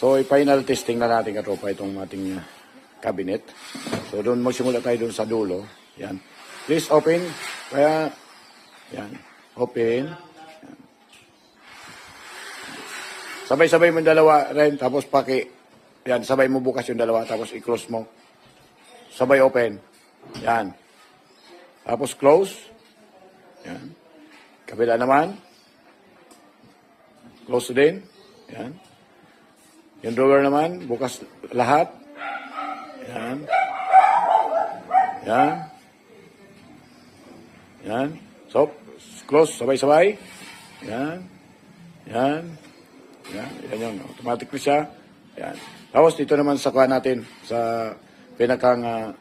So, i-final testing na natin katropa itong ating cabinet. So, doon magsimula tayo doon sa dulo. Yan. Please open. Kaya, yan. Open. Yan. Sabay-sabay mo yung dalawa rin, tapos yan, sabay mo bukas yung dalawa, tapos i-close mo. Sabay open. Yan. Tapos close. Yan. Kabila naman. Close din. Yan. Yung drawer naman, bukas lahat. Yan. Yan. Yan. So, close, sabay-sabay. Yan. Yan. Yan. Yan yun. Automatically siya. Yan. Tapos dito naman sa kuha natin, sa pinakang